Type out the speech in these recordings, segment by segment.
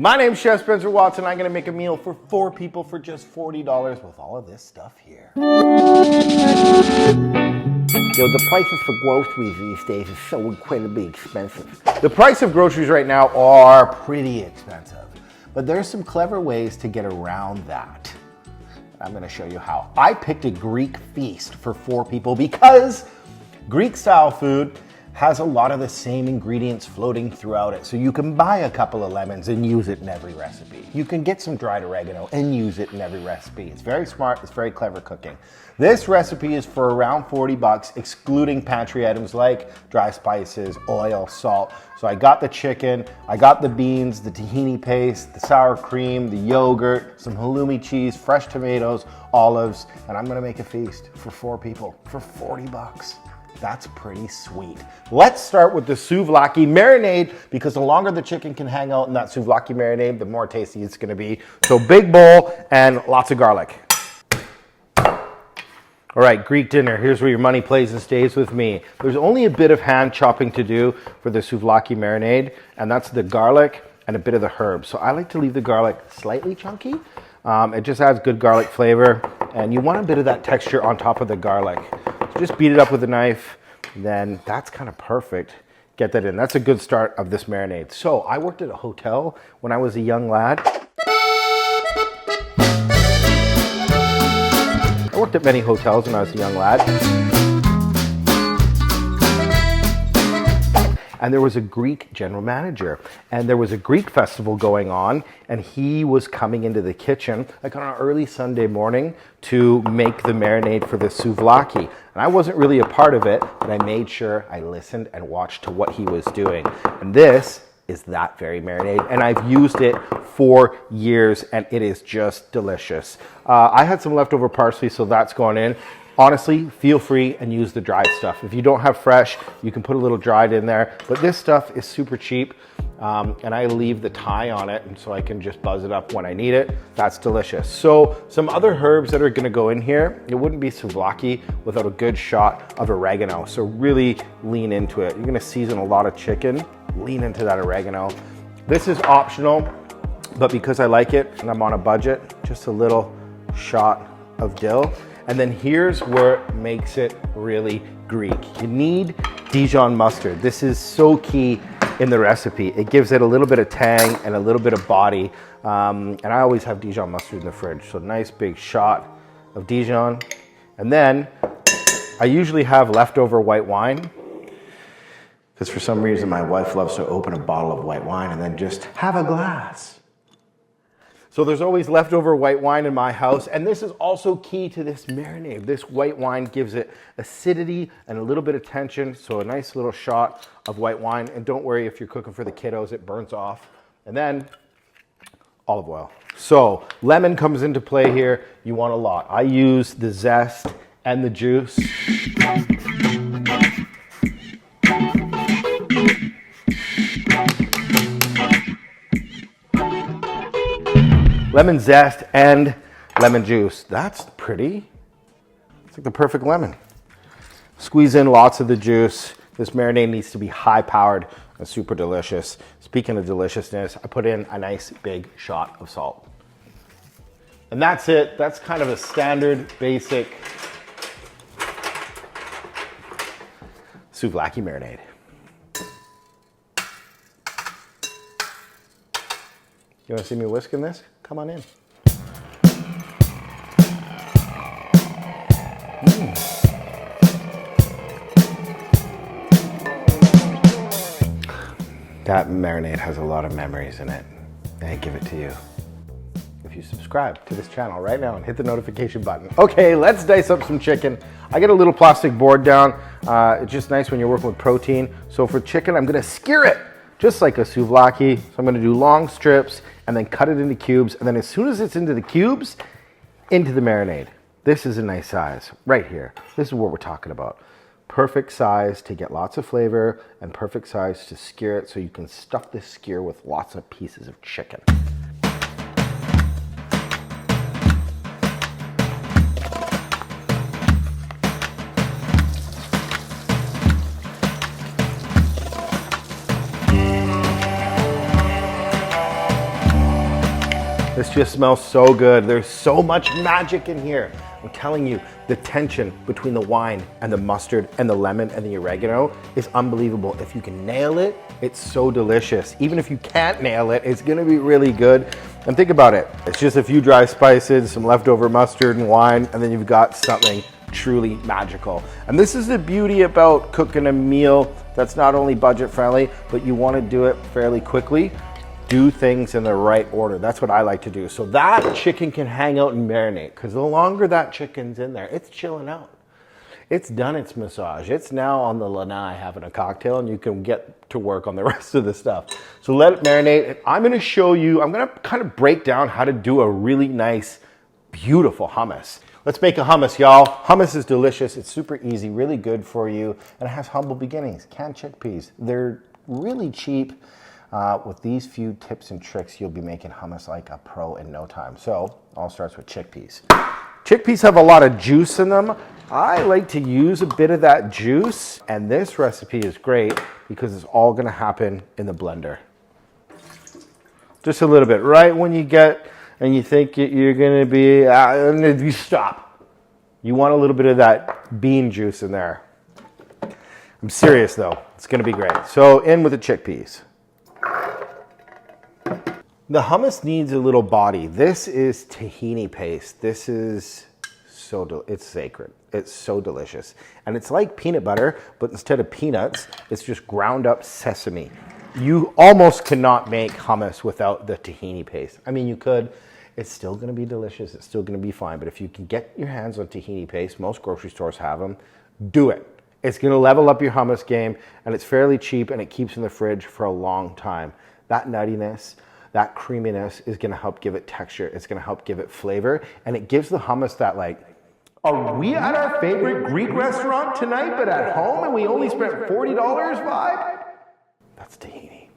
My name's Chef Spencer Watson. I'm gonna make a meal for 4 people for just $40 with all of this stuff here. Yo, the prices for groceries these days is so incredibly expensive. The price of groceries right now are pretty expensive, but there's some clever ways to get around that. I'm gonna show you how. I picked a Greek feast for 4 people because Greek style food has a lot of the same ingredients floating throughout it. So you can buy a couple of lemons and use it in every recipe. You can get some dried oregano and use it in every recipe. It's very smart, it's very clever cooking. This recipe is for around 40 bucks, excluding pantry items like dry spices, oil, salt. So I got the chicken, I got the beans, the tahini paste, the sour cream, the yogurt, some halloumi cheese, fresh tomatoes, olives, and I'm gonna make a feast for 4 people for 40 bucks. That's pretty sweet. Let's start with the souvlaki marinade because the longer the chicken can hang out in that souvlaki marinade, the more tasty it's gonna be. So big bowl and lots of garlic. All right, Greek dinner. Here's where your money plays and stays with me. There's only a bit of hand chopping to do for the souvlaki marinade, and that's the garlic and a bit of the herbs. So I like to leave the garlic slightly chunky. It just adds good garlic flavor, and you want a bit of that texture on top of the garlic. So just beat it up with a knife, then that's kind of perfect. Get that in. That's a good start of this marinade. So I worked at a hotel when I was a young lad. I worked at many hotels when I was a young lad. And there was a Greek general manager, and there was a Greek festival going on, and he was coming into the kitchen like on an early Sunday morning to make the marinade for the souvlaki. And I wasn't really a part of it, but I made sure I listened and watched to what he was doing. And this is that very marinade, and I've used it for years, and it is just delicious. I had some leftover parsley, so that's going in. Honestly, feel free and use the dried stuff. If you don't have fresh, you can put a little dried in there, but this stuff is super cheap, and I leave the tie on it, and so I can just buzz it up when I need it. That's delicious. So some other herbs that are gonna go in here, it wouldn't be souvlaki without a good shot of oregano, so really lean into it. You're gonna season a lot of chicken, lean into that oregano. This is optional, but because I like it and I'm on a budget, just a little shot of dill. And then here's where it makes it really Greek. You need Dijon mustard. This is so key in the recipe. It gives it a little bit of tang and a little bit of body. And I always have Dijon mustard in the fridge. So nice big shot of Dijon. And then I usually have leftover white wine, because for some reason my wife loves to open a bottle of white wine and then just have a glass. So there's always leftover white wine in my house, and this is also key to this marinade. This white wine gives it acidity and a little bit of tension, so a nice little shot of white wine. And don't worry if you're cooking for the kiddos, it burns off. And then olive oil. So lemon comes into play here. You want a lot. I use the zest and the juice. Lemon zest and lemon juice. That's pretty. It's like the perfect lemon. Squeeze in lots of the juice. This marinade needs to be high powered and super delicious. Speaking of deliciousness, I put in a nice big shot of salt. And that's it. That's kind of a standard, basic souvlaki marinade. You want to see me whisking this? Come on in. That marinade has a lot of memories in it, and I give it to you if you subscribe to this channel right now and hit the notification button. Okay, let's dice up some chicken. I get a little plastic board down. It's just nice when you're working with protein. So for chicken, I'm gonna skewer it just like a souvlaki. So I'm gonna do long strips and then cut it into cubes. And then as soon as it's into the cubes, into the marinade. This is a nice size right here. This is what we're talking about. Perfect size to get lots of flavor and perfect size to skewer it so you can stuff this skewer with lots of pieces of chicken. This just smells so good. There's so much magic in here. I'm telling you, the tension between the wine and the mustard and the lemon and the oregano is unbelievable. If you can nail it, it's so delicious. Even if you can't nail it, it's gonna be really good. And think about it. It's just a few dry spices, some leftover mustard and wine, and then you've got something truly magical. And this is the beauty about cooking a meal that's not only budget friendly, but you wanna do it fairly quickly. Do things in the right order. That's what I like to do. So that chicken can hang out and marinate, because the longer that chicken's in there, it's chilling out. It's done its massage. It's now on the lanai having a cocktail, and you can get to work on the rest of the stuff. So let it marinate. I'm gonna show you, I'm gonna kind of break down how to do a really nice, beautiful hummus. Let's make a hummus, y'all. Hummus is delicious. It's super easy, really good for you, and it has humble beginnings. Canned chickpeas. They're really cheap. With these few tips and tricks, you'll be making hummus like a pro in no time. So, all starts with chickpeas. Chickpeas have a lot of juice in them. I like to use a bit of that juice, and this recipe is great because it's all gonna happen in the blender. Just a little bit, right when you get and you think you're gonna be, and you stop. You want a little bit of that bean juice in there. I'm serious though, it's gonna be great. So in with the chickpeas. The hummus needs a little body. This is tahini paste. This is it's sacred. It's so delicious. And it's like peanut butter, but instead of peanuts, it's just ground up sesame. You almost cannot make hummus without the tahini paste. I mean, you could. It's still gonna be delicious. It's still gonna be fine. But if you can get your hands on tahini paste, most grocery stores have them, do it. It's gonna level up your hummus game, and it's fairly cheap, and it keeps in the fridge for a long time. That nuttiness, that creaminess is gonna help give it texture. It's gonna help give it flavor, and it gives the hummus that like, are we at our favorite Greek restaurant tonight, but at home, and we only spent $40 vibe? That's tahini.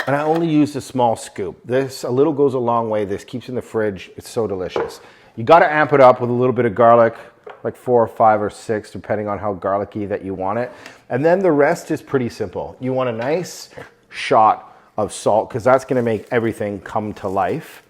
And I only used a small scoop. This, a little goes a long way. This keeps in the fridge. It's so delicious. You gotta amp it up with a little bit of garlic, like 4 or 5 or 6, depending on how garlicky that you want it. And then the rest is pretty simple. You want a nice shot of salt, because that's gonna make everything come to life.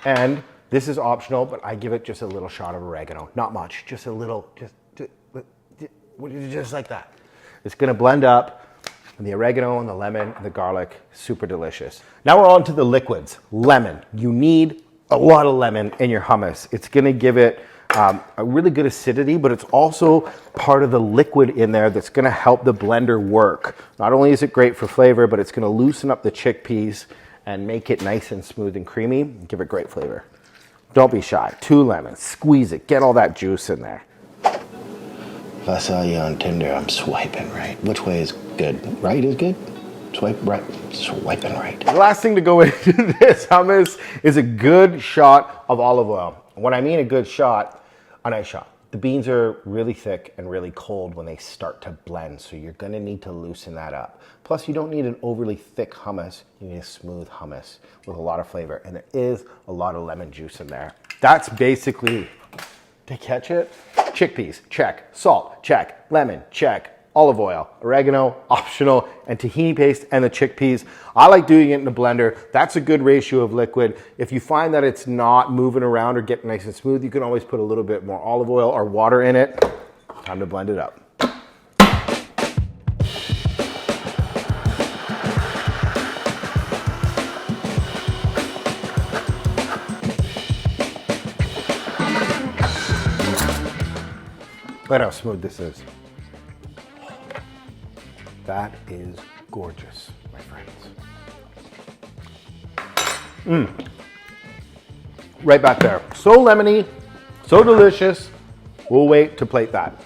And this is optional, but I give it just a little shot of oregano. Not much, just a little, just like that. It's gonna blend up, and the oregano and the lemon and the garlic, super delicious. Now we're on to the liquids. Lemon. You need a lot of lemon in your hummus. It's gonna give it a really good acidity, but it's also part of the liquid in there that's gonna help the blender work. Not only is it great for flavor, but it's gonna loosen up the chickpeas and make it nice and smooth and creamy, and give it great flavor. Don't be shy. 2 lemons, squeeze it, get all that juice in there. If I saw you on Tinder, I'm swiping right. Which way is good? Right is good? Swipe right, swiping right. The last thing to go into this hummus is a good shot of olive oil. When I mean a good shot, a nice shot. The beans are really thick and really cold when they start to blend, so you're gonna need to loosen that up. Plus, you don't need an overly thick hummus. You need a smooth hummus with a lot of flavor, and there is a lot of lemon juice in there. That's basically, to catch it, chickpeas, check. Salt, check. Lemon, check. Olive oil, oregano, optional, and tahini paste and the chickpeas. I like doing it in a blender. That's a good ratio of liquid. If you find that it's not moving around or getting nice and smooth, you can always put a little bit more olive oil or water in it. Time to blend it up. Look at how smooth this is. That is gorgeous, my friends. Right back there. So lemony, so delicious. We'll wait to plate that.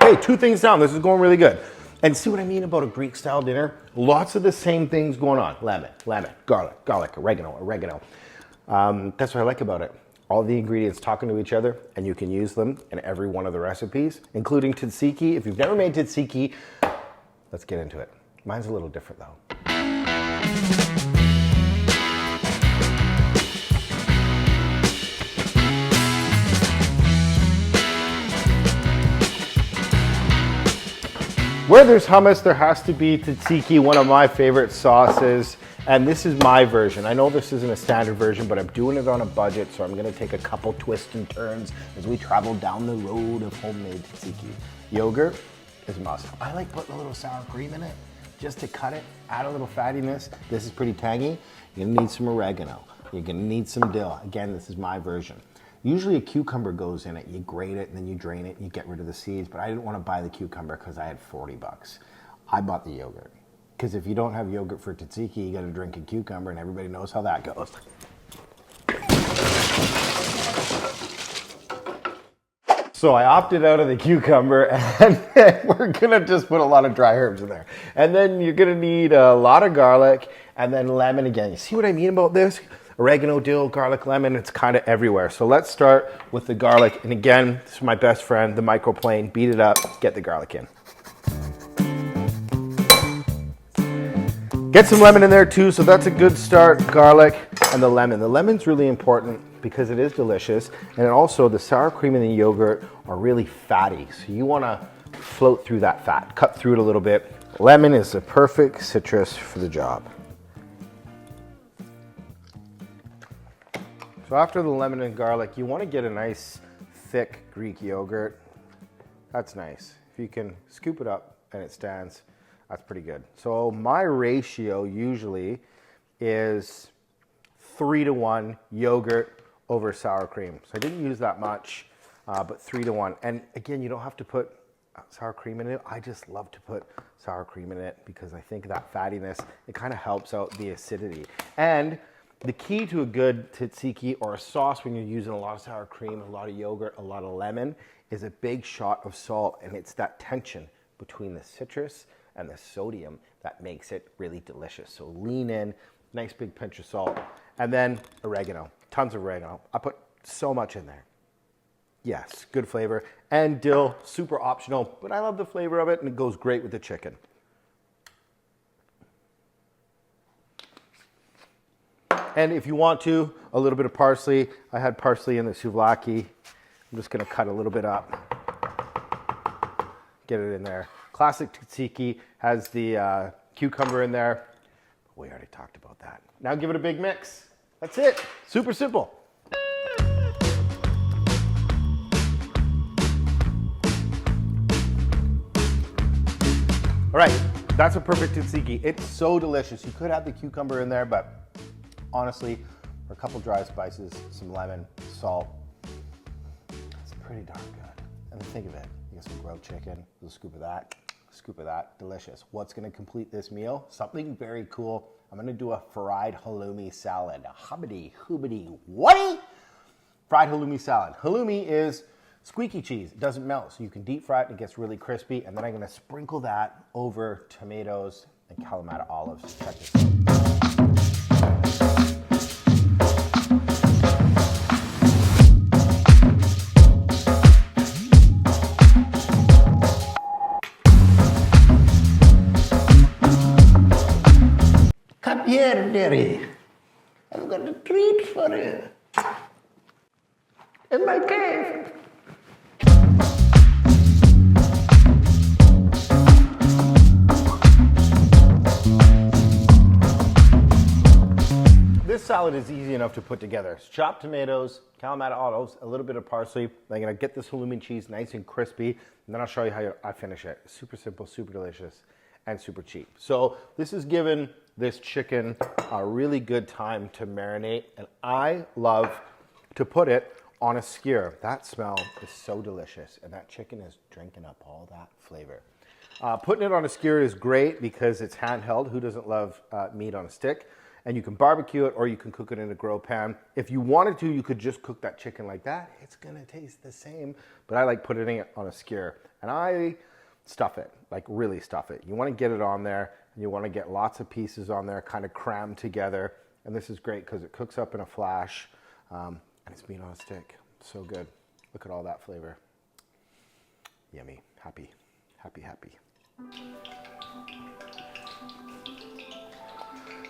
Hey, 2 things down. This is going really good. And see what I mean about a Greek style dinner? Lots of the same things going on. Lemon, garlic, oregano. That's what I like about it. All the ingredients talking to each other, and you can use them in every one of the recipes, including tzatziki. If you've never made tzatziki, let's get into it. Mine's a little different though. Where there's hummus, there has to be tzatziki, one of my favorite sauces. And this is my version. I know this isn't a standard version, but I'm doing it on a budget, so I'm gonna take a couple twists and turns as we travel down the road of homemade tzatziki. Yogurt is a must. I like putting a little sour cream in it just to cut it, add a little fattiness. This is pretty tangy. You're gonna need some oregano. You're gonna need some dill. Again, this is my version. Usually a cucumber goes in it. You grate it and then you drain it and you get rid of the seeds, but I didn't wanna buy the cucumber because I had 40 bucks. I bought the yogurt. Because if you don't have yogurt for tzatziki, you gotta drink a cucumber, and everybody knows how that goes. So I opted out of the cucumber, and we're gonna just put a lot of dry herbs in there. And then you're gonna need a lot of garlic, and then lemon again. You see what I mean about this? Oregano, dill, garlic, lemon, it's kind of everywhere. So let's start with the garlic. And again, this is my best friend, the microplane. Beat it up, get the garlic in. Get some lemon in there too, so that's a good start. Garlic and the lemon. The lemon's really important because it is delicious, and also the sour cream and the yogurt are really fatty, so you want to float through that fat, cut through it a little bit. Lemon is the perfect citrus for the job. So after the lemon and garlic, you want to get a nice thick Greek yogurt. That's nice. If you can scoop it up and it stands, that's pretty good. So my ratio usually is 3-to-1 yogurt over sour cream. So I didn't use that much, but 3-to-1. And again, you don't have to put sour cream in it. I just love to put sour cream in it because I think that fattiness, it kind of helps out the acidity. And the key to a good tzatziki or a sauce when you're using a lot of sour cream, a lot of yogurt, a lot of lemon, is a big shot of salt. And it's that tension between the citrus and the sodium that makes it really delicious. So lean in, nice big pinch of salt, and then oregano, tons of oregano. I put so much in there. Yes, good flavor. And dill, super optional, but I love the flavor of it and it goes great with the chicken. And if you want to, a little bit of parsley. I had parsley in the souvlaki. I'm just gonna cut a little bit up, get it in there. Classic tzatziki has the cucumber in there. We already talked about that. Now give it a big mix. That's it. Super simple. All right, that's a perfect tzatziki. It's so delicious. You could have the cucumber in there, but honestly, for a couple dry spices, some lemon, salt, it's pretty darn good. And then think of it. You get some grilled chicken, a little scoop of that, delicious. What's gonna complete this meal? Something very cool. I'm gonna do a fried halloumi salad. Hubbity, hoobity, what? Fried halloumi salad. Halloumi is squeaky cheese. It doesn't melt, so you can deep fry it and it gets really crispy. And then I'm gonna sprinkle that over tomatoes and Kalamata olives. Check this out. Come here, dearie. I've got a treat for you. In my cave. This salad is easy enough to put together. It's chopped tomatoes, Kalamata olives, a little bit of parsley. I'm gonna get this halloumi cheese nice and crispy, and then I'll show you how I finish it. Super simple, super delicious, and super cheap. So this has given this chicken a really good time to marinate, and I love to put it on a skewer. That smell is so delicious, and that chicken is drinking up all that flavor. Putting it on a skewer is great because it's handheld. Who doesn't love meat on a stick? And you can barbecue it or you can cook it in a grill pan. If you wanted to, you could just cook that chicken like that. It's gonna taste the same, but I like putting it on a skewer. And I stuff it, like really stuff it. You wanna get it on there, and you wanna get lots of pieces on there, kind of crammed together. And this is great because it cooks up in a flash, and it's meat on a stick. So good. Look at all that flavor. Yummy, happy, happy, happy.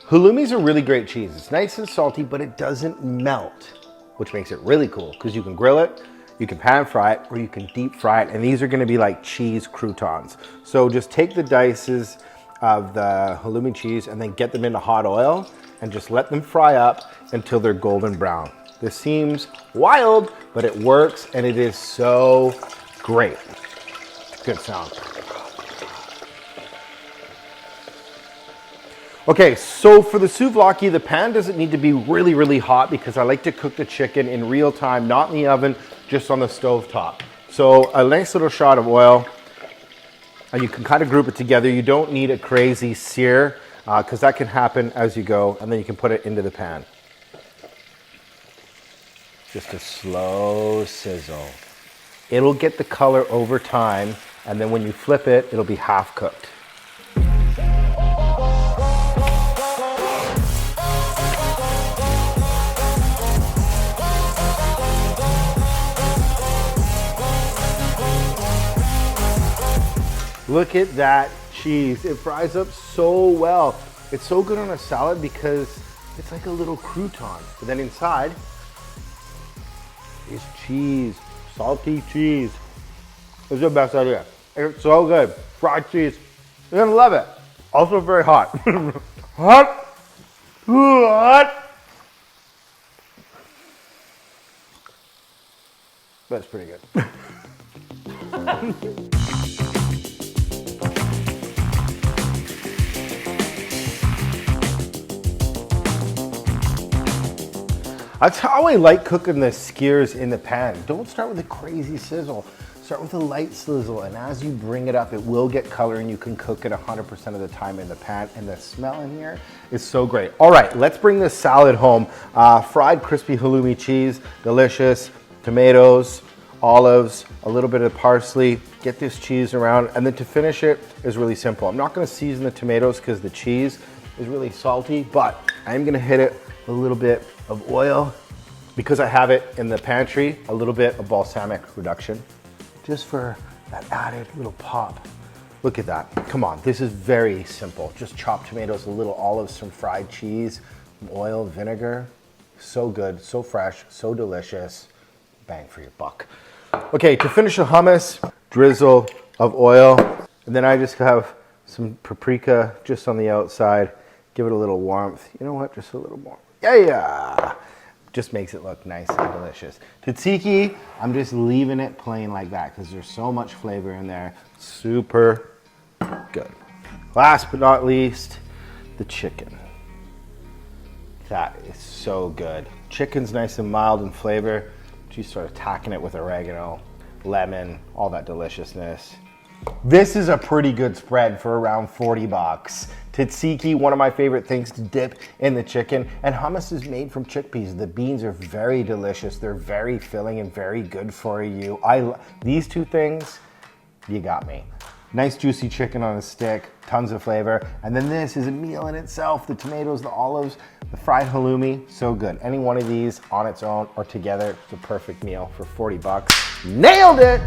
Halloumi's a really great cheese. It's nice and salty, but it doesn't melt, which makes it really cool because you can grill it, You can pan fry it or you can deep fry it. And these are gonna be like cheese croutons. So just take the dices of the halloumi cheese and then get them into hot oil and just let them fry up until they're golden brown. This seems wild, but it works and it is so great. Good sound. Okay, so for the souvlaki, the pan doesn't need to be really, really hot because I like to cook the chicken in real time, not in the oven, just on the stove top. So a nice little shot of oil, and you can kind of group it together. You don't need a crazy sear because that can happen as you go, and then you can put it into the pan. Just a slow sizzle. It'll get the color over time, and then when you flip it, it'll be half cooked. Look at that cheese. It fries up so well. It's so good on a salad because it's like a little crouton. But then inside is cheese, salty cheese. It's the best idea. It's so good. Fried cheese. You're gonna love it. Also very hot. Hot. Hot. That's pretty good. That's how I like cooking the skewers in the pan. Don't start with a crazy sizzle. Start with a light sizzle, and as you bring it up, it will get color and you can cook it 100% of the time in the pan, and the smell in here is so great. All right, let's bring this salad home. Fried crispy halloumi cheese, delicious, tomatoes, olives, a little bit of parsley, get this cheese around, and then to finish it is really simple. I'm not gonna season the tomatoes because the cheese is really salty, but I am gonna hit it with a little bit of oil because I have it in the pantry, a little bit of balsamic reduction, just for that added little pop. Look at that, come on, this is very simple. Just chopped tomatoes, a little olives, some fried cheese, some oil, vinegar. So good, so fresh, so delicious. Bang for your buck. Okay, to finish the hummus, drizzle of oil, and then I just have some paprika just on the outside, give it a little warmth. You know what, just a little more. Yeah, just makes it look nice and delicious. Tzatziki, I'm just leaving it plain like that because there's so much flavor in there. Super good. Last but not least, the chicken. That is so good. Chicken's nice and mild in flavor. You start attacking it with oregano, lemon, all that deliciousness. This is a pretty good spread for around 40 bucks. Tzatziki, one of my favorite things to dip in the chicken, and hummus is made from chickpeas. The beans are very delicious. They're very filling and very good for you. These two things, you got me. Nice juicy chicken on a stick, tons of flavor. And then this is a meal in itself. The tomatoes, the olives, the fried halloumi, so good. Any one of these on its own or together, it's a perfect meal for 40 bucks. Nailed it!